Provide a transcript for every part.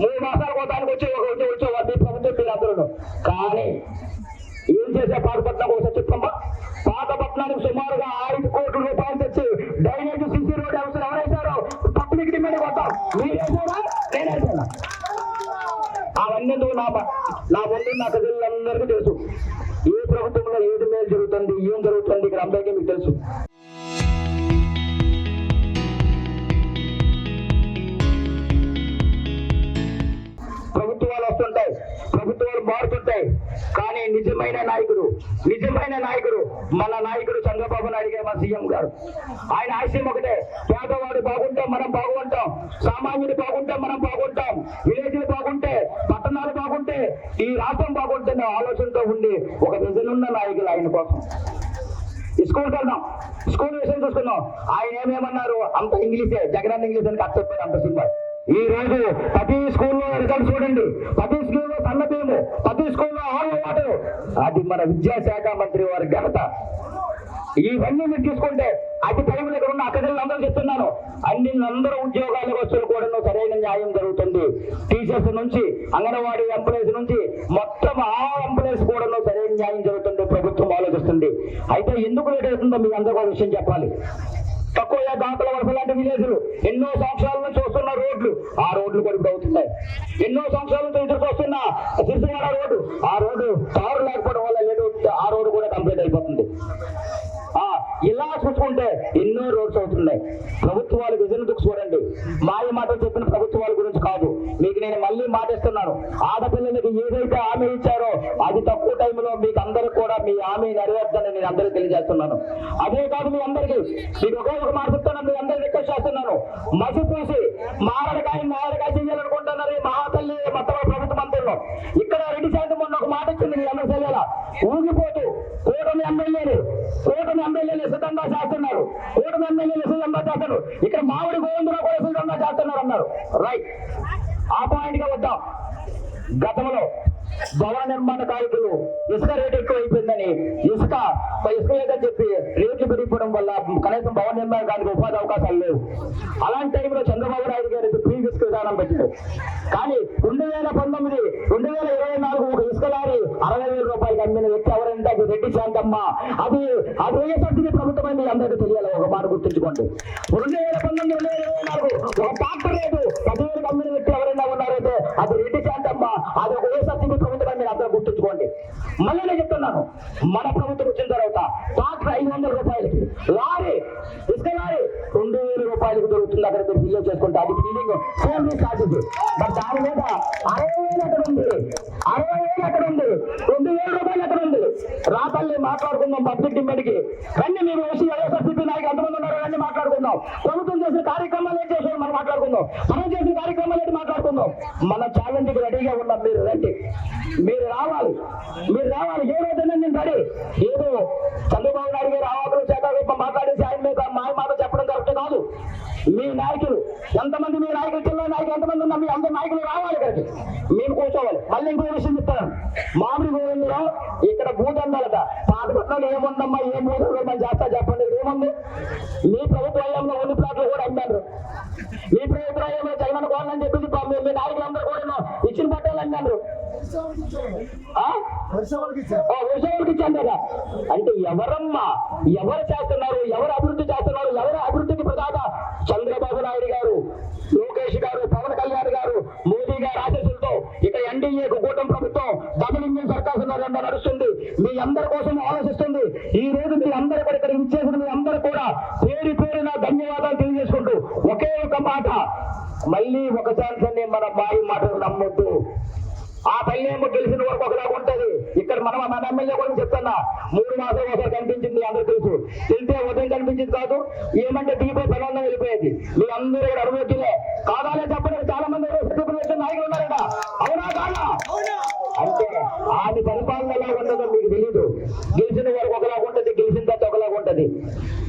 3 మాసాల కోతానికి వచ్చి మీ ప్రభుత్వం మీరందరూ. కానీ ఏం చేసే పాతపట్నం ఒకసారి చెప్పమ్మా. పాతపట్నానికి సుమారుగా 5 కోట్ల రూపాయలు తెచ్చి డ్రైనేజ్ సిసి రోడ్ అవసరం ఎవరైతారో పబ్లిక్ డిమాండ్ కొట్టాం. మీరేసారా నేనేసానా? అవన్నీ నా ముందు నా ప్రజలందరికీ తెలుసు. ఏ ప్రభుత్వంలో ఏది మేలు జరుగుతుంది, ఏం జరుగుతుంది ఇక్కడ అందరికీ మీకు తెలుసు. ప్రభుత్వాలు వస్తుంటాయి, ప్రభుత్వాలు మారుతుంటాయి, కానీ నిజమైన నాయకుడు మన నాయకుడు చంద్రబాబు నాయుడు గారు, మన సీఎం గారు. ఆయన ఆశయం ఒకటే, పేదవాడు బాగుంటే మనం బాగుంటాం, సామాన్యుడు బాగుంటే మనం బాగుంటాం, విలేజ్లు బాగుంటే, పట్టణాలు బాగుంటే, ఈ రాష్ట్రం బాగుంటే ఆలోచనతో ఉండి ఒక విజన్ ఉన్న నాయకులు ఆయన కోసం. స్కూల్కి వెళ్దాం, స్కూల్ విషయం చూసుకున్నాం. ఆయన ఏమేమన్నారు, అంత ఇంగ్లీషే, జగన్ ఇంగ్లీష్ అని కట్ చెప్పారు అంత సినిమా. ఈ రోజు ప్రతి స్కూల్లో రిజల్ట్ చూడండి, ప్రతి స్కూల్లో సన్నబీము, ప్రతి స్కూల్లో ఆరు వాటర్. అది మన విద్యాశాఖ మంత్రి వారి ఘనత. ఇవన్నీ మీరు తీసుకుంటే అతి టైం దగ్గర ఉన్న అక్కడికి అందరూ చెప్తున్నాను, అందరూ ఉద్యోగాలకు వచ్చిన కూడా సరైన న్యాయం జరుగుతుంది. టీచర్స్ నుంచి, అంగన్వాడీ ఎంప్లాయీస్ నుంచి మొత్తం ఆ ఎంప్లాయీస్ కూడా సరైన న్యాయం జరుగుతుంది. ప్రభుత్వం ఆలోచిస్తుంది. అయితే ఎందుకు లేట్ అవుతుందో మీ అందరూ ఒక విషయం చెప్పాలి. తక్కువ దాంతల వలస లాంటి విలేజ్లు ఎన్నో సంవత్సరాల నుంచి వస్తున్న రోడ్లు, ఆ రోడ్లు కూడా ఇప్పుడు అవుతున్నాయి. ఎన్నో సంవత్సరాల నుంచి ఎదురు వస్తున్న సిరిసిల్ల రోడ్డు, ఆ రోడ్డు తారు లేకపోవడం వల్ల ఏదో ఆ రోడ్డు కూడా కంప్లీట్ అయిపోతుంది. ఇలా చూసుకుంటే ఎన్నో రోడ్స్ అవుతున్నాయి. ప్రభుత్వాలు విజన్ చూడండి. మాయ మాటలు చెప్పిన ప్రభుత్వాల గురించి కాదు, మీకు నేను మళ్ళీ మాటిస్తున్నాను. ఆడపిల్లలకి ఏదైతే హామీ ఇచ్చారో అది తక్కువ టైంలో మీకు అందరికి కూడా మీ హామీ నెరవేర్చని నేను అందరికీ తెలియజేస్తున్నాను. అదే కాదు, మీ అందరికీ మీకు ఒక మాట చెప్తాను, మీ అందరికీ రిక్వెస్ట్ చేస్తున్నాను. మసి పూసి మారడికాయ చేయాలనుకుంటున్నారు ఈ మహాతల్లి మొత్తం ప్రభుత్వ మంత్రులు. ఇక్కడ రెడ్డి శాతం మొన్న ఒక మాట ఇచ్చింది, మీ అందరూ తెలియాల. ఊగిపోతూ కూటమి ఎమ్మెల్యేలు సిద్ధంగా చేస్తున్నారు, కూటమి ఎమ్మెల్యేలు సిద్ధంగా చేస్తున్నారు. ఇక్కడ మామిడి గోవిందరావు కూడా సిద్ధంగా చేస్తున్నారు అన్నారు. రైట్, ఆ పాయింట్ గా వద్దాం. గతంలో భవన నిర్మాణ కార్మికులు ఇసుక రేటు ఎక్కువ అయిపోయిందని ఇసుక లేదని చెప్పి రేట్లు పెరిగిపోవడం వల్ల కనీసం భవన నిర్మాణ కార్మికులకు ఉపాధి అవకాశాలు లేవు. అలాంటి టైంలో చంద్రబాబు నాయుడు గారు ఫ్రీ ఇసుక విధానం పెట్టారు. కానీ 2019, 2024 ఒక ఇసుక లారీ 60,000 రూపాయలకి అమ్మిన వ్యక్తి ఎవరంటే అది రెడ్డి శాంతమ్మ. అది వైఎస్ఆర్సీపీ ప్రభుత్వం అని అందరికీ తెలియాలి. ఒక మాట గుర్తుంచుకోండి. 2019, 2024 ఒక ట్రాక్టర్ రేటు 10,000 అమ్మిన వ్యక్తి ఎవరైనా ఉన్నారైతే అది రెడ్డి శాంతమ్మ. అది ఒక వైఎస్ఆర్సీపీ ప్రభుత్వం మీరు అందరూ గుర్తుంచుకోండి. మళ్ళీ నేను చెప్తున్నాను, మన ప్రభుత్వం వచ్చిన తర్వాత ట్రాక్టర్ 500 రూపాయలకి, లారీ ఇసుక లారీ 2,000 రూపాయలకు దొరుకుతుంది. అక్కడ మీరు ఫిల్ చేసుకుంటే అది ఫీలింగ్ సేమ్ ఛార్జెస్. బట్ దాని మీద 60,000 ఎక్కడ ఉంది, 60,000 ఎక్కడ ఉంది, 2,000 రూపాయలు ఎక్కడ ఉంది? రాతల్లి మాట్లాడుకుందాం పబ్లిక్ డిమాండ్కి. రండి, మీరు వచ్చి వైఎస్ఆర్సీపీ నాయకులు ఎంతమంది ఉన్నారో రండి మాట్లాడుకుందాం. ప్రభుత్వం చేసిన కార్యక్రమాలు ఏం చేసారు మనం మాట్లాడుకుందాం. మనం చేసిన కార్యక్రమాలు ఏంటి మాట్లాడుకుందాం. మన ఛాలెంజ్కి రెడీగా ఉన్నాం. మీరు రండి, మీరు రావాలి. ఏ రోజైనా నేను రెడీ. ఏదో చంద్రబాబు నాయుడు గారు ఆవాకులు చేత మాట్లాడేసి ఆయన మీద మాయ మాట చెప్పడం కరెక్ట్ కాదు. మీ నాయకులు ఎంతమంది, మీ నాయకులు జిల్లా నాయకులు ఎంతమంది ఉన్నా మీ అందరు నాయకులు రావాలి ఇక్కడికి, మేము కూర్చోవాలి. మళ్ళీ ఇంకో విషయం చెప్తాను. మామిడి గోవిందలో ఇక్కడ భూదండాలట. పాతపట్నంలో ఏముందమ్మా, ఏ మూడు మనం చేస్తా చెప్పండి. ఏముంది? మీ ప్రభుత్వ హయాంలో ఉన్ని ప్లాట్లు కూడా అమ్మారు. మీ ప్రభుత్వ హయాంలో జగన్ కోవాలని చెప్పేసి మీ నాయకులందరూ కూడా ఇచ్చిన పట్టాలు అన్నారు. వర్షాలకు ఇచ్చాను కదా. అంటే ఎవరమ్మా, ఎవరు చేస్తున్నారు, ఎవరు అభివృద్ధి చేస్తున్నారు, ఎవరు అభివృద్ధికి ప్రదాత? చంద్రబాబు నాయుడు గారు, లోకేష్ గారు, పవన్ కళ్యాణ్ గారు, మోదీ గారు ఆశీస్సులతో ఇక్కడ ఎన్డీఏ కూటమి ప్రభుత్వం డబుల్ ఇంజిన్ సర్కార్ నడుస్తుంది. మీ అందరి కోసం ఆలోచిస్తుంది. ఈ రోజు మీ అందరూ కూడా ఇక్కడ ఇచ్చేసిన మీ అందరూ కూడా పేరున ధన్యవాదాలు తెలియజేసుకుంటూ ఒకే ఒక మాట, మళ్ళీ ఒక ఛాన్స్ అని మన మాయ మాటలు నమ్మొద్దు. ఆ పల్లెమో గెలిచిన వరకు ఒకలాగా ఉంటది. ఇక్కడ మన ఎమ్మెల్యే కూడా చెప్తున్నా, 3 మాసాలు ఒకసారి కనిపించింది. అందరూ తెలుసు. తెలితే ఉదయం కనిపించింది కాదు, ఏమంటే టీపై పనుల్లో వెళ్ళిపోయేది. మీ అందరూ కూడా అనుభూతులే కాదాలే చెప్పలేదు. చాలా మంది నాయకులు ఉన్నారట. అవునా కాదా? అంటే ఆమె పరిపాలన ఎలా ఉండదో మీకు తెలీదు. గెలిచిన వరకు ఒకలాగా ఉంటుంది, గెలిచిన తర్వాత ఒకలాగా ఉంటది.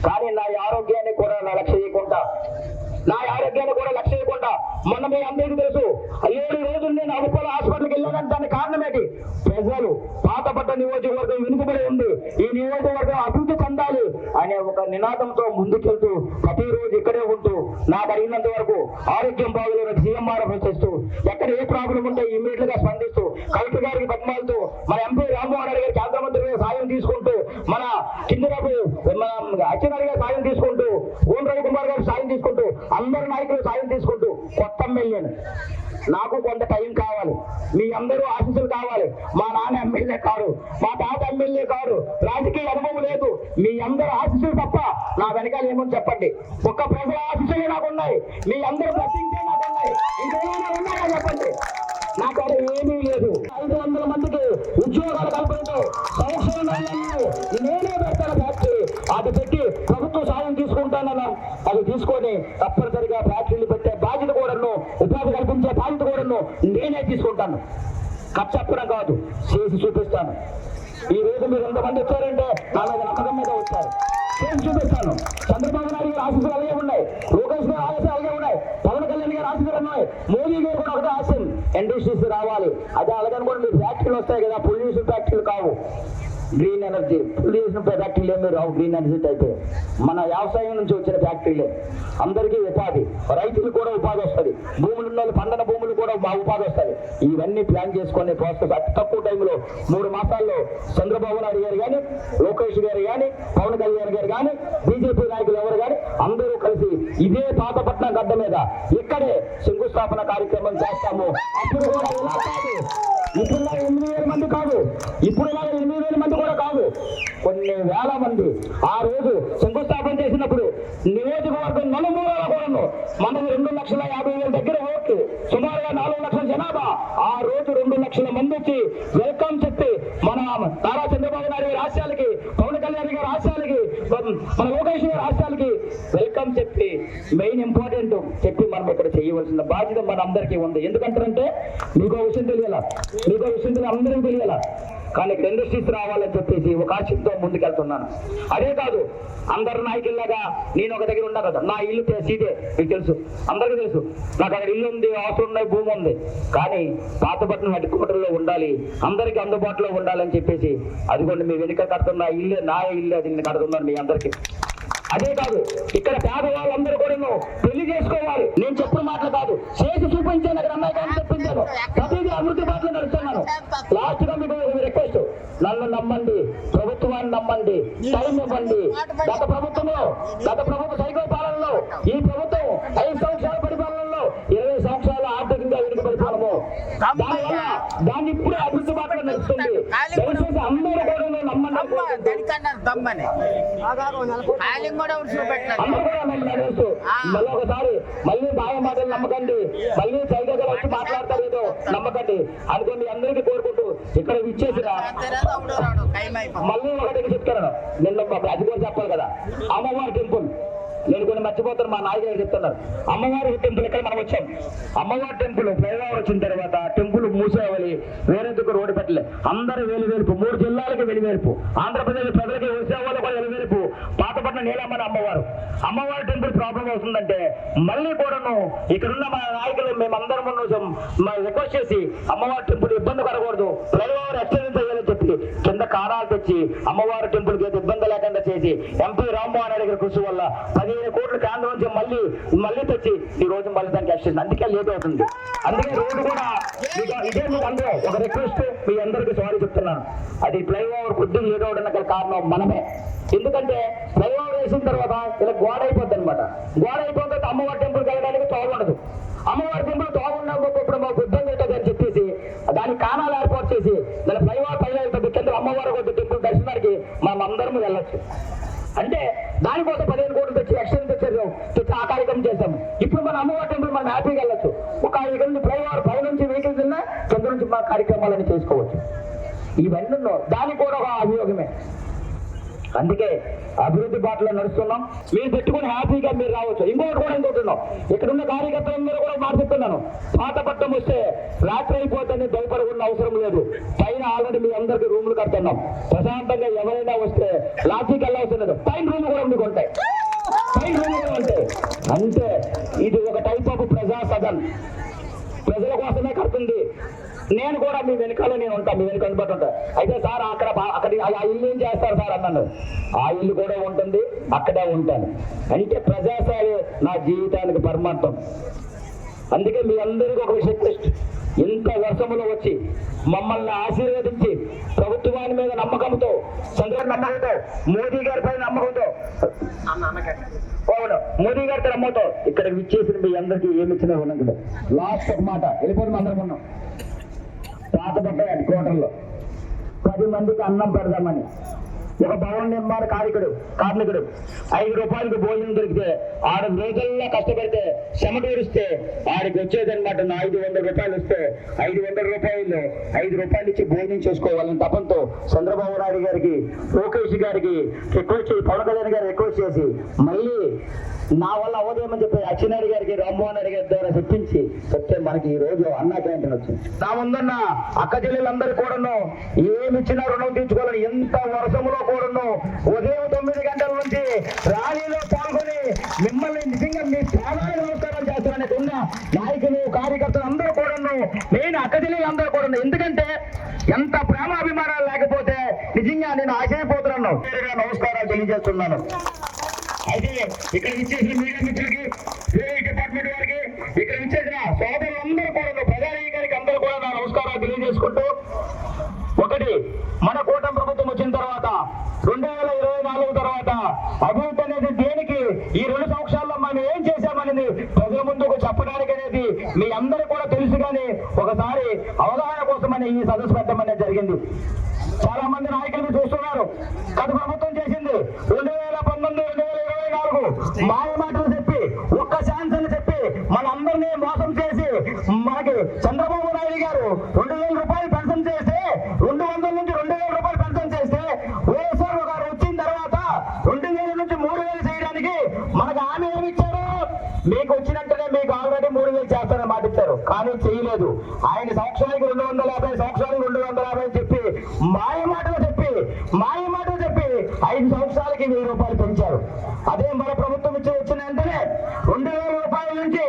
కానీ నా ఆరోగ్యాన్ని కూడా లక్ష్య చేయకుండా మొన్న మీ అందరికీ తెలుసు, 7 రోజులు నేను అడుపుల హాస్పిటల్కి వెళ్ళానని దానికి కారణం ఏంటి? ప్రజలు పాతపట్ట నియోజకవర్గం వెనుకబడి ఉంది, ఈ నియోజకవర్గం అభివృద్ధి చెందాలి అనే ఒక నినాదంతో ముందుకెళ్తూ ప్రతిరోజు ఇక్కడే ఉంటూ నాకు అడిగినంత వరకు ఆరోగ్యం బాగులేని సీఎంఆర్ చేస్తూ ఎక్కడ ఏ ఉంటే ఇమీడియట్ గా స్పందిస్తూ కలెక్టర్ గారికి బతిమాలుతూ మన ఎంపీ రామ్మోహన్ రెడ్డి గారు కేంద్ర మంత్రి గారి సాయం తీసుకుంటూ మన కిందరాపు మన అచ్చెన్నాయుడు గారి సాయం తీసుకుంటూ ఓం రవికుమార్ గారు సాయం తీసుకుంటూ అందరు నాయకులు సాయం తీసుకుంటూ కొత్త ఎమ్మెల్యేను నాకు కొంత టైం కావాలి, మీ అందరూ ఆశీస్సులు కావాలి. మా నాన్న ఎమ్మెల్యే కాదు, మా తాత ఎమ్మెల్యే కాదు, రాజకీయ అనుభవం లేదు. మీ అందరూ ఆశీస్సులు తప్ప నా వెనకాల ఏమని చెప్పండి. ఒక్క ప్రజల ఆశీస్సులే నాకున్నాయి, మీ అందరూ బ్లెస్సింగ్సే నాకున్నాయి. ఇంకేమైనా ఉన్నాయా చెప్పండి. నాకు అది ఏమీ లేదు. 500 మందికి ఉద్యోగాలు కల్పనతో సంక్షేమ నేనే పెడతాను ఫ్యాక్టరీ. అది పెట్టి ప్రభుత్వ సాయం తీసుకుంటానన్నా అది తీసుకొని తప్పనిసరిగా ఫ్యాక్టరీలు పెట్టే బాధ్యత కూడాను, ఉపాధి కల్పించే బాధ్యత కూడాను నేనే తీసుకుంటాను. చెప్పడం కాదు, చేసి చూపిస్తాను. ఈ రోజు మీరు ఎంతమంది వచ్చారంటే నా మీద నమ్మకం మీద వచ్చారు. చేసి చూపిస్తాను. చంద్రబాబు నాయుడు గారి ఆశీస్సులు అలాగే ఉన్నాయి, లోకేష్ గారి ఆశీస్సులు అలాగే ఉన్నాయి, పవన్ కళ్యాణ్ గారి ఆశీస్సులు ఉన్నాయి, మోదీ గారు కూడా ఒకటే ఆశయం ఇండస్ట్రీస్ రావాలి. అదే అలాగని కూడా మీరు ఫ్యాక్టరీలు వస్తాయి కదా, పొల్యూషన్ ఫ్యాక్టరీలు కావు, గ్రీన్ ఎనర్జీ. పొల్యూషన్ ఫ్యాక్టరీలు ఏమి రావు, గ్రీన్ ఎనర్జీ అయితే మన వ్యవసాయం నుంచి వచ్చిన ఫ్యాక్టరీలే. అందరికీ ఉపాధి, రైతులు కూడా ఉపాధి వస్తుంది, భూములు ఉన్న పండన భూములు కూడా ఉపాధి వస్తుంది. ఇవన్నీ ప్లాన్ చేసుకునే ప్రాసెస్ అతి తక్కువ టైంలో 3 మాసాల్లో చంద్రబాబు నాయుడు గారు కానీ, లోకేష్ గారు కానీ, పవన్ కళ్యాణ్ గారు కానీ, బీజేపీ నాయకులు ఎవరు కానీ అందరూ కలిసి ఇదే పాతపట్నం గడ్డ మీద ఇక్కడే శంకుస్థాపన కార్యక్రమం చేస్తాము. అప్పుడు కూడా ఇలా కాదు, ఇప్పుడు 8,000 మంది కాదు, ఇప్పుడు 8,000 మంది కూడా కాదు, కొన్ని వేల మంది. ఆ రోజు శంకుస్థాపన చేసినప్పుడు నియోజకవర్గం నలుమూలల కూడాను మనకు 2,50,000 దగ్గర ఓట్లు, సుమారుగా 4 లక్షల జనాభా. ఆ రోజు 2 లక్షల మంది వచ్చి వెల్కమ్ చెప్పి మన నారా చంద్రబాబు నాయుడు గారి ఆశయాలకి, పవన్ కళ్యాణ్ గారి ఆశయాలకి, మన లోకేష్ గారి ఆశయాలకి వెల్కమ్ చెప్పి మెయిన్ ఇంపార్టెంట్ చెప్పి మనం ఇక్కడ చేయవలసిన బాధ్యత మన అందరికీ ఉంది. ఎందుకంటారంటే మీకు విషయం తెలియాల, మీకు విషయం తెలియాలి, అందరికీ తెలియాల. కానీ ఇక్కడ ఇండస్ట్రీస్ రావాలని చెప్పేసి ఒక ఆశయంతో ముందుకెళ్తున్నాను. అదే కాదు, అందరు నాయకుల్లాగా నేను ఒక దగ్గర ఉన్నా కదా, నా ఇల్లు సీటే మీకు తెలుసు, అందరికీ తెలుసు. నాకు అక్కడ ఇల్లు ఉంది, అవసరం ఉన్నాయి, భూమి ఉంది. కానీ పాతపట్నం హెడ్ క్వార్టర్లో ఉండాలి, అందరికీ అందుబాటులో ఉండాలని చెప్పేసి అదిగోండి మీ వెనుక కడుతున్న ఇల్లు నా ఇల్లు, అది నేను కడుతున్నాను మీ అందరికీ. అదే కాదు, ఇక్కడ పేదవాళ్ళందరూ కూడా పెళ్లి చేసుకోవాలి. నేను చెప్పిన మాటలు కాదు, చేసి చూపించాను. అక్కడ అమ్మాయి కానీ చెప్పించాను, ప్రతిదీ అభివృద్ధి బాటలో నడుస్తున్నాను. లాస్ట్ గా మీకు రిక్వెస్ట్, నన్ను నమ్మండి, ప్రభుత్వాన్ని నమ్మండి, టైం ఇవ్వండి. గత ప్రభుత్వ సైకో పాలనలో ఈ ప్రభుత్వం 5 సంవత్సరాల పరిపాలనలో 20 సంవత్సరాలు ఆర్థికంగా వెనుకబడిపోవడము, దానివల్ల దాన్ని ఇప్పుడే అభివృద్ధి బాటలో నడుస్తుంది. దయచేసి అందరూ కూడా నమ్మండి. మళ్ళీ ఒకసారి మళ్ళీ బాగా మాటలు నమ్మకండి, మళ్ళీ సైకిల్ వచ్చి మాట్లాడతారు ఏదో నమ్మకండి అనుకోండి. అందరికీ కోరుకుంటూ ఇక్కడ ఇచ్చేసిన మళ్ళీ ఒకటి చెప్తాను. నిన్న అది కూడా చెప్పాలి కదా, అమ్మవారి టెంపుల్ నేను కొన్ని మర్చిపోతాను, మా నాయకులు చెప్తున్నారు. అమ్మవారి టెంపుల్ ఇక్కడ మనం వచ్చాం. అమ్మవారి టెంపుల్ ఫ్లైఓవర్ వచ్చిన తర్వాత టెంపుల్ మూసేవాలి, వేరేందుకు రోడ్డు పెట్టలే. అందరూ వెలువేలుపు, 3 జిల్లాలకి వెలువేలుపు, ఆంధ్రప్రదేశ్ ప్రజలకి వచ్చే వాళ్ళు కూడా వెలువేలుపు. పాతపట్నం నీలమ్మని అమ్మవారి టెంపుల్ ప్రాబ్లం అవుతుందంటే మళ్ళీ కూడాను ఇక్కడున్న మన నాయకులు మేమందరం రిక్వెస్ట్ చేసి అమ్మవారి టెంపుల్ ఇబ్బంది పడకూడదు, ఫ్లైఓవర్ ఎక్స్టెండ్ చేయాలని చెప్పి కింద కారాలు తెచ్చి అమ్మవారి టెంపుల్ కి ఇబ్బంది లేకుండా చేసి ఎంపీ రామ్మోహన్ రెడ్డి గారి కృషి వల్ల 15 కోట్ల కేంద్రం నుంచి మళ్ళీ తెచ్చి ఈ రోజు మళ్ళీ దానికి ఎక్స్టెండ్, అందుకే లేట్ అవుతుంది. అందుకే రోడ్డు కూడా ఇదే మీకు అందరూ ఒక రిక్వెస్ట్, మీ అందరికీ సారీ చెప్తున్నాను. అది ఫ్లైఓవర్ కొద్దిగా లేట్ అవడానికి కారణం మనమే. ఎందుకంటే ఫ్లైఓవర్ వేసిన తర్వాత ఇలా గోడ అయిపోద్ది అనమాట. గోడ అయిపోయిన తర్వాత అమ్మవారి టెంపుల్కి వెళ్ళడానికి తోవ ఉండదు. అమ్మవారి టెంపుల్ తోవ ఉన్నప్పుడు మాకు ఇబ్బంది అవుతుంది అని చెప్పేసి దానికి కాణాలు ఏర్పాటు చేసి దాని ఫ్లైఓవర్ పైన కింద అమ్మవారి కొద్ది టెంపుల్ దర్శనానికి మనం అందరం వెళ్ళొచ్చు. అంటే దానికోసం 15 కోట్లు తెచ్చి ఎక్స్టెండ్ తెచ్చి ఆ కార్యక్రమం చేశాము. ఇప్పుడు మన అమ్మవారి టెంపుల్ మనం హ్యాపీగా వెళ్ళొచ్చు. ఒక ఇక్కడ నుంచి ఫ్లైఓవర్ పై నుంచి వెహికల్స్ ఉన్నా కింద నుంచి మా కార్యక్రమాలను చేసుకోవచ్చు. ఇవన్నీ దానికి కూడా ఒక అభియోగమే. అందుకే అభివృద్ధి బాటలో నడుస్తున్నాం. మీరు పెట్టుకుని హ్యాపీగా మీరు రావచ్చు. ఇంకోటి ఉన్నాం, ఇక్కడ ఉన్న కార్యకర్తలందరూ కూడా మాట్లాడుతున్నాను. పాతపట్నం వస్తే రాత్రి అయిపోతుంది భయపడకుండా అవసరం లేదు. పైన ఆల్రెడీ మీ అందరికీ రూములు కడుతున్నాం. ప్రశాంతంగా ఎవరైనా వస్తే లాడ్జికి వెళ్ళవలసిన లేదు. పైన రూమ్ కూడా మీకు ఉంటాయి, పైన రూమ్ కూడా ఉంటాయి. అంటే ఇది ఒక టైప్ ఆఫ్ ప్రజా సదన్, ప్రజల కోసమే కడుతుంది. నేను కూడా మీ వెనకాల నేను ఉంటాను, మీ వెనక అందుబాటు ఉంటాను. అయితే సార్ అక్కడ ఆ ఇల్లు ఏం చేస్తారు సార్ అన్నాను. ఆ ఇల్లు కూడా ఉంటుంది, అక్కడే ఉంటాను. అంటే ప్రజాసేవ నా జీవితానికి పరమార్థం. అందుకే మీ అందరికీ ఒక రిక్వెస్ట్, ఇంత రూపంలో వచ్చి మమ్మల్ని ఆశీర్వదించి ప్రభుత్వాన్ని మీద నమ్మకంతో, చంద్రబాబు నమ్మకంతో, మోదీ గారి పైన నమ్మకంతో, మోదీ గారితో నమ్మకంతో ఇక్కడ విచ్చేసిన మీ అందరికీ ఏమి ఇచ్చినా ఉన్నది. లాస్ట్ ఒక మాట వెళ్ళిపోతుంది. అందరం ఉన్నాం పాతపట్ట హెడ్ క్వార్టర్లో 10 మందికి అన్నం పెడదామని ఒక భవన నిర్మాణ కార్మికుడు 5 రూపాయలకు భోజనం దొరికితే 6 రోజుల్లో కష్టపడితే శ్రమటూరిస్తే ఆడికి వచ్చేదన్నమాట 500 రూపాయలు వస్తే 500 రూపాయలు 5 రూపాయలు ఇచ్చి భోజనం చేసుకోవాలని తపంతో చంద్రబాబు నాయుడు గారికి, లోకేష్ గారికి రిక్వెస్ట్ చేసి, పవన్ కళ్యాణ్ గారు రిక్వెస్ట్ చేసి మళ్ళీ నా వల్ల అవదేమని చెప్పి అచ్చెన్నాయుడు గారికి, రామ్మోహన్ రెడ్డి గారి ద్వారా చెప్తే మనకి ఈ రోజు అన్నా క్యాంటీన్ వచ్చింది. నా ముందన్న అక్క చెల్లెలందరూ కూడాను ఏమి ఇచ్చినా రుణం తీర్చుకోవాలని ఎంత వర్షంలో కూడాను ఉదయం 9 గంటల నుంచి ర్యాలీలో పాల్గొని మిమ్మల్ని నిజంగా మీ ప్రాణాలు నమస్కారం చేస్తారని ఉన్న నాయకులు, కార్యకర్తలు అందరూ కూడాను, మెయిన్ అక్క చెల్లెలందరూ కూడాను. ఎందుకంటే ఎంత ప్రేమ అభిమానాలు లేకపోతే నిజంగా నేను ఆశ్చర్యపోతున్నాను. నమస్కారాలు తెలియజేస్తున్నాను. అయితే ఇక్కడ ఇచ్చేసిన మీడియా మిత్రులకి, డిపార్ట్మెంట్ వారికి, ఇక్కడ ఇచ్చేసిన సోదరులందరూ కూడా, ప్రజానీకానికి అందరూ కూడా నా నమస్కారాలు తెలియజేసుకుంటూ, ఒకటి మన కూటమి ప్రభుత్వం వచ్చిన తర్వాత 2024 తర్వాత అభివృద్ధి అనేది దేనికి, ఈ 2 సంవత్సరాల్లో మనం ఏం చేశామనేది ప్రజల ముందుకు చెప్పడానికి అనేది మీ అందరూ కూడా తెలుసు. కానీ ఒకసారి అవగాహన కోసమని ఈ సదస్సు పెట్టడం అనేది జరిగింది. చాలా మంది నాయకులు చూస్తున్నారు. గత ప్రభుత్వం చేసింది 2019, 2024 మాయ మాటలు చెప్పి, ఒక్క ఛాన్స్ అని చెప్పి మనందరినీ మోసం చేసి, మనకి చంద్రబాబు నాయుడు గారు 2000 రూపాయలు పెన్షన్ చేస్తే 200 నుంచి 2000 రూపాయలు పెన్షన్ చేస్తే వైఎస్ఆర్ గారు వచ్చిన తర్వాత 2000 నుంచి 3000 చేయడానికి మనకు హామీ ఏమి ఇచ్చారు? మీకు వచ్చినట్టునే మీకు ఆల్రెడీ 3000 చేస్తారని మాట ఇచ్చారు. కానీ చేయలేదు. ఆయన సంవత్సరానికి 250, సంవత్సరానికి 250 అని చెప్పి మాయ మాటలు చెప్పి 5 సంవత్సరాలకి 1000 రూపాయలు పెంచారు. అదే మన ప్రభుత్వం వచ్చిన వెంటనే 2000 రూపాయల నుంచి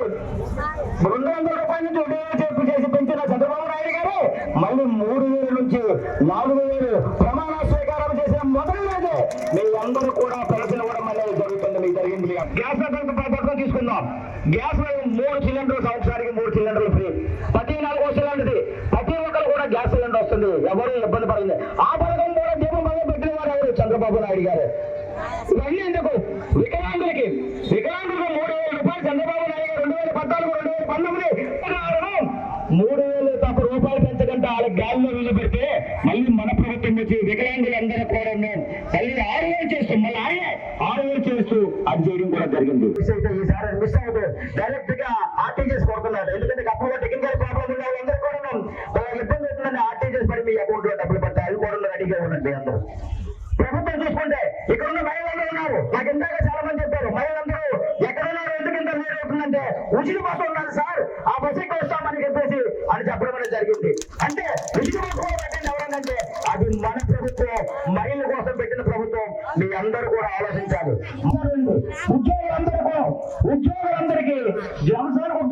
200 రూపాయల నుంచి 2000 చేసి పెంచిన చంద్రబాబు నాయుడు గారు మళ్ళీ 3000 నుంచి 4000 ప్రమాణ స్వీకారం చేసిన మొదటి రోజే మీ అందరూ కూడా పెన్షన్ ఇవ్వడం అనేది జరుగుతుంది. మీకు జరిగింది. గ్యాస్ పథకం తీసుకుందాం. గ్యాస్ 3 సిలిండర్లు, సంవత్సరానికి 3 సిలిండర్లు ఫ్రీ. ప్రతి 4వ సిలిండర్ది ప్రతి ఒక్కరు కూడా గ్యాస్ సిలిండర్ వస్తుంది. ఎవరు ఇబ్బంది పడింది. ఆ పథకం కూడా దీపం మీద పెట్టిన వారు ఎవరు? చంద్రబాబు నాయుడు గారు. ఇవన్నీ ఎందుకు? వికలాంగులకు 3000 రూపాయలు చంద్రబాబు నాయుడు గారు 2014, 2019 3000 రూపాయలు పెంచకంటే వాళ్ళ గాలిలో వీలు పెడితే మళ్ళీ మన ప్రభుత్వం వచ్చి వికలాంగులందరూ కూడా మళ్ళీ 6000 చేస్తూ మళ్ళీ ఆయనే 6000 చేస్తూ అది చేయడం కూడా జరిగింది. ఈసారి మిస్ అవుతూ డైరెక్ట్ గా ఆర్టీజీఎస్ కొడుతున్నాడు. ఎందుకంటే అప్పుడు టెక్నికల్ ప్రాబ్లం ఉన్న వాళ్ళందరూ కూడా ఇబ్బంది అవుతుందని ఆర్టీజీఎస్ పడి మీ అకౌంట్ లో డబ్బులు పడతాయి. అవి కూడా రెడీగా ఉండండి అందరూ. ప్రభుత్వం చూసుకుంటే ఇక్కడ ఉన్న మహిళలందరూ ఉన్నారు. నాకు ఇందాక చాలా మంది చెప్పారు, మహిళలందరూ ఎక్కడున్నారు, ఎందుకు ఇంత లేట్ అవుతుందంటే ఉచిత బస్సు ఉన్నారు సార్, ఆ బస్సు ఎక్కడ వస్తామని చెప్పేసి అని చెప్పడం అనేది జరిగింది. అంటే ఉచిత బస్సు కూడా పెట్టింది ఎవరంటే అది మన ప్రభుత్వం, మహిళల కోసం పెట్టిన ప్రభుత్వం. మీ అందరూ కూడా ఆలోచించాలి. ఉద్యోగులందరికీ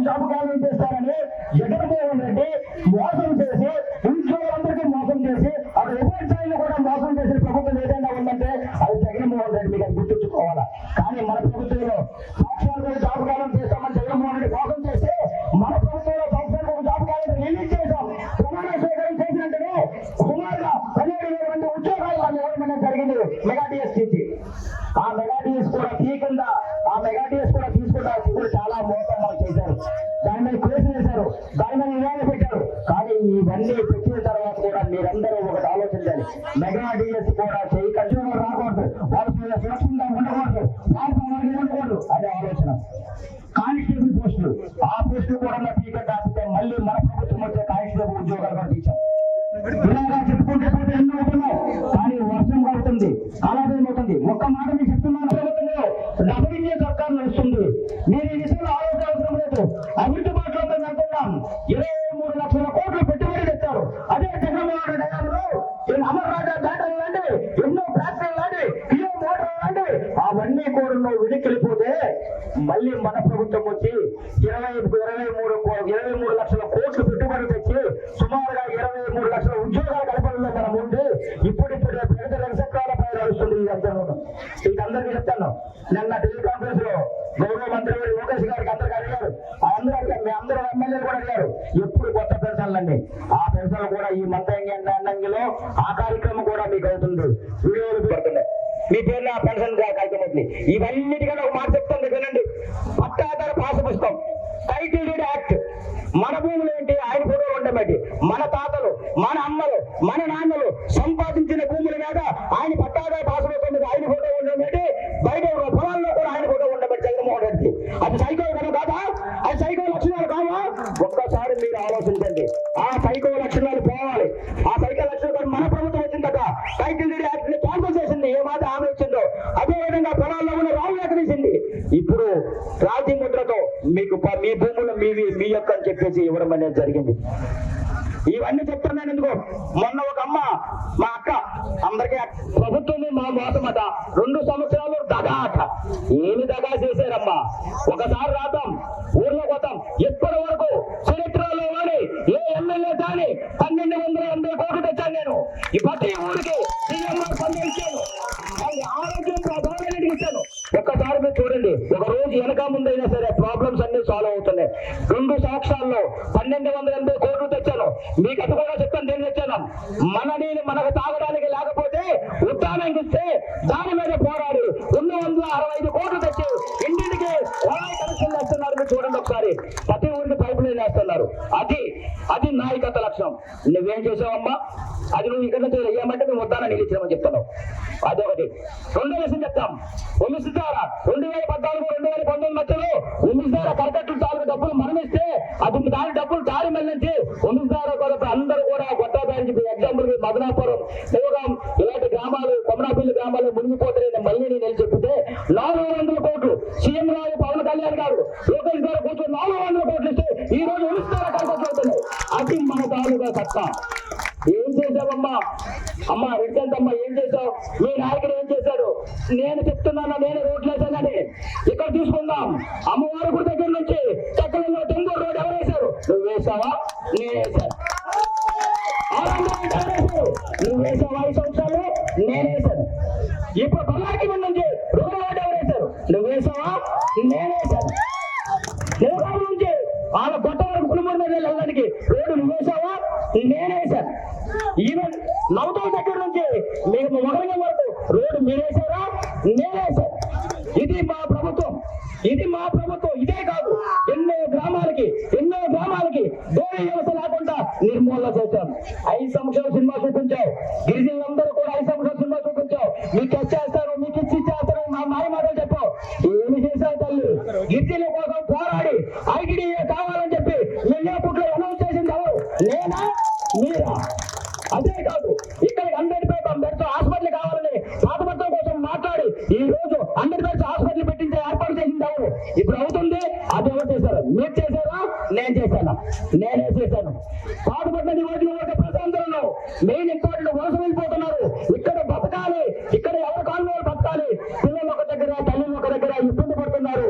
జాబు కాలం చేస్తారని జగన్మోహన్ రెడ్డి మోసం చేసి, ఉద్యోగులందరికీ మోసం చేసి, అక్కడ ఉపాధ్యాయులు కూడా మోసం చేసిన ప్రభుత్వం ఏదైనా ఉందంటే అది జగన్మోహన్ రెడ్డి మీకు గుర్తుంచుకోవాలా. కానీ మన ప్రభుత్వంలో సంవత్సరాలకు జాబు కాలం చేస్తామని జగన్మోహన్ రెడ్డి మోసం చేస్తే, మన ప్రభుత్వంలో సంవత్సరాలకు జాబు కాలం రిలీజ్ చేశాం. ప్రమాణ స్వీకారం చేసినట్టునే సుమారుగా 17,000 మంది ఉద్యోగాలు వాళ్ళు ఇవ్వడం జరిగింది మెగా డిఎస్ నుంచి. ఆ మెగా డిఎస్ కూడా తీయకుండా, ఇప్పుడు చాలా మోసం వాళ్ళు చేశారు. దాని మీద కేసులు వేశారు, దాని మీద నివారణ పెట్టారు. కానీ ఇవన్నీ పెట్టిన తర్వాత కూడా మీరందరూ ఒకటి ఆలోచించాలి. మెగా డిఎస్ కూడా చేయి కన్స్యూమర్ రాకూడదు, వాళ్ళ సురక్షితంగా ఉండకూడదు, వాళ్ళకి ఉండకూడదు అనే ఆలోచన. కానిస్టేబుల్ పోస్టులు, ఆ పోస్టులు కూడా టీకెట్ ఆపితే మళ్ళీ మన ప్రభుత్వం వచ్చే కానిస్టేబుల్ ఉద్యోగాలు కూడా తీశాం. ఇలాగా చెప్పుకుంటే పోతే ఎన్నో అవుతున్నాయి. కానీ వర్షం పడుతుంది, అలాగేమవుతుంది. ఒక్క మాట మీకు చెప్తున్నాను, ప్రభుత్వంలో డబ్బులిచ్చే సర్కారు నడుస్తుంది. మీరు ఈ విషయంలో ఆలోచించవసరం లేదు. అభివృద్ధి బాటలో మేము వెళ్తున్నాం. 23 లక్షల కోట్లు పెట్టుబడి తెచ్చారు. అదే జగన్మోహన్ రెడ్డి గారు అమర్ రాజా బ్యాటరీ లాంటి, ఎన్నో ఫ్యాక్టరీలు లాంటి, కియో మోటార్లు లాంటి అవన్నీ కూడా వెనక్కిపోతే మళ్ళీ మన ప్రభుత్వం వచ్చి 23 లక్షల కోట్లు పెట్టుబడి తెచ్చి సుమారుగా 23 లక్షల ఉద్యోగాలు కల్పనలో మనం ఉండి ఇప్పుడిప్పుడే ప్రజల నక్షత్రాలపై నడుస్తుంది. వీటందరికీ చెప్తాను. నిన్న టెలికాన్ఫరెన్స్ లో గౌరవ మంత్రి లోకేష్ గారికి అందరికీ అడిగారు. మీ అందరూ ఎమ్మెల్యేలు కూడా అడిగారు, ఎప్పుడు కొత్త పెన్షన్ పెన్షన్లన్నీ, ఆ పెన్షన్లు కూడా ఈ మంత్రంలో ఆ కార్యక్రమం కూడా మీకు అవుతుంది. వీడియోలు పెడుతున్నాయి మీ పేరులో ఆ పెన్షన్ కార్యక్రమం అవుతుంది. ఇవన్నిటికన్నా ఒక మాట చెప్తుంది వినండి. పట్టాదార పాస్ పుస్తకం, టైటిల్ డీడ్ యాక్ట్, మన భూములు ఏంటి ఆయన ఫోటో ఉండబట్టి, మన తాతలు, మన అమ్మలు, మన నాన్నలు సంపాదించిన భూముల మీద ఆయన పట్టాదార పాస్ పుస్తకం మీద ఆయన ఫోటో ఉండబట్టి, బయట పొలాల్లో కూడా ఆయన ఫోటో ఉండబట్టి జగన్మోహన్ రెడ్డి. అది సైకో కదా కాదా? అది సైకో లక్షణాలు కావా? ఒక్కసారి మీరు ఆలోచించండి. ఆ సైకో లక్షణాలు పోవాలి. ఆ సైకో లక్షణాలు మన ప్రభుత్వం వచ్చిందట టైటిల్ డీడ్ యాక్ట్ ని క్యాన్సిల్ చేసింది. ఏ మాట హామీ ఇచ్చిందో అదే విధంగా పొలాల్లో ఉన్న రావు ఎక్కడేసింది. ఇప్పుడు రాజ్య ముద్రతో మీకు మీ భూములు మీ యొక్క అని చెప్పేసి ఇవ్వడం అనేది జరిగింది. ఇవన్నీ చెప్తున్నాను ఎందుకు, మొన్న ఒక అమ్మ మా అక్క అందరికీ ప్రభుత్వం మా మోసమట 2 సంవత్సరాలు దగా అట. ఏమి దగా చేశారమ్మా? ఒకసారి రాద్దాం, ఊర్లో పోతాం. ఎప్పటి వరకు చరిత్రలో వాడి ఏ ఎమ్మెల్యే కానీ 1280 కోట్లు తెచ్చాను నేను. ఈ ప్రతి ఊరికి ఇచ్చాను, ఆరోగ్యం గవర్నమెంట్కి ఇచ్చాను. ఒక్కసారి మీరు చూడండి, ఒక రోజు వెనక ముందైనా సరే ప్రాబ్లమ్స్ అన్ని సాల్వ్ అవుతున్నాయి. 2 సంవత్సరాల్లో 1280 కోట్లు తెచ్చాను. మీకు అది కూడా చెప్తాను, నేను తెచ్చాను. మన నీళ్ళు మనకు తాగడానికి లేకపోతే ఉద్దానానికి ఇస్తే దాని మీద పోరాడి 265 కోట్లు తెచ్చి ఇంటికి కుళాయి కనెక్షన్ వేస్తున్నారు. మీరు చూడండి ఒకసారి, ప్రతి ఊరికి పైపు లైన్ వేస్తున్నారు. అది నాయకత్వ లక్ష్యం. నువ్వేం చేసావమ్మా? అది నువ్వు ఇక్కడ నుంచి ఏమంటే మేము ఉద్దానం నీళ్ళు ఇచ్చామని చెప్తున్నావు. అదొకటి. 2వ విషయం చెప్తాం. ఉమిస్ ద్వారా 2014-2019 మధ్యలో ఉమిస్ ద్వారా కరకట్లు తాలూకు డబ్బులు మనమిస్తే అది దాని డబ్బులు దారి మళ్ళీ ఉమిస్ ద్వారా అందరూ కూడా కొత్తపేట ఎగ్జాంపుల్ మదనాపురం, శివగాం ఇలాంటి గ్రామాలు, కొమనాపల్లి గ్రామాలు మునిగిపోతారని మళ్ళీ నేను చెప్తే 400 కోట్లు సీఎం గారు పవన్ కళ్యాణ్ గారు లోకేష్ గారు కూర్చొని 400 కోట్లు ఇస్తే ఈ రోజు ఉమిస్ ద్వారా కరకట్లు అవుతున్నాయి. అది మన తాలూకా సత్తా. ఏం చేశావమ్మా? అమ్మా రెడ్డంతమ్మా ఏం చేశావు? మీ నాయకుడు ఏం చేశాడు? నేను చెప్తున్నాను, నేను రోడ్లు వేసానని. ఇక్కడ తీసుకుందాం, అమ్మవారి గుడి దగ్గర నుంచి చక్కలలో టెంగూరు రోడ్ ఎవరు వేశారు? నువ్వు వేసావా? నేను వేశాను. నువ్వు వేసావా? 5 సంవత్సరాలు నేను వేశాను. ఇప్పుడు బల్లాకి నుంచి రోడ్డు రోడ్ ఎవరు వేశారు? నువ్వు వేసావా? నేను వేశాను. శివగాం నుంచి వాళ్ళ గొట్ట వరకు కుటుంబం మీద వెళ్ళడానికి రోడ్డు నువ్వు వేసావా? నేను వేశాను. ఈవెన్ నవతల దగ్గర నుంచి మీకు మొదలైన వరకు రోడ్డు మీరేసారా? నేనేశాను. ఇది మా ప్రభుత్వం, ఇది మా ప్రభుత్వం. ఇదే కాదు, ఎన్నో గ్రామాలకి దోళి వ్యవస్థ లేకుండా నిర్మూలన చేశాం. 5 సంవత్సరాలు సినిమా చూపించావు, గిరిజనులందరూ కూడా 5 సంవత్సరాలు సినిమా చూపించావు. మీకు వచ్చేస్తారు, మీకు ఇచ్చేస్తారు, మా మాయ మాటలు చెప్పావు. ఏమి చేశావు తల్లి? గిరిజనుల కోసం పోరాడి ఐటీడీఏ కావాలని చెప్పి మిల్లాపూర్లో అనౌన్స్ చేసింది ఎవరు? నేనా? మీరా? అదే కాదు, ఇక్కడ 100 బెడ్స్ హాస్పిటల్ కావాలని పాతపత్రం కోసం మాట్లాడి ఈ రోజు 100 బెడ్స్ హాస్పిటల్ పెట్టించే ఏర్పాటు చేసింది ఎవరు? ఇప్పుడు అవుతుంది. అది ఎవరు చేశారు? మీరు చేశారా? నేను చేశాను. నేనే చేశాను. పాతపట్నం నియోజకవర్గ ప్రజలందరూ మెయిన్ ఇంపార్టెంట్ వలస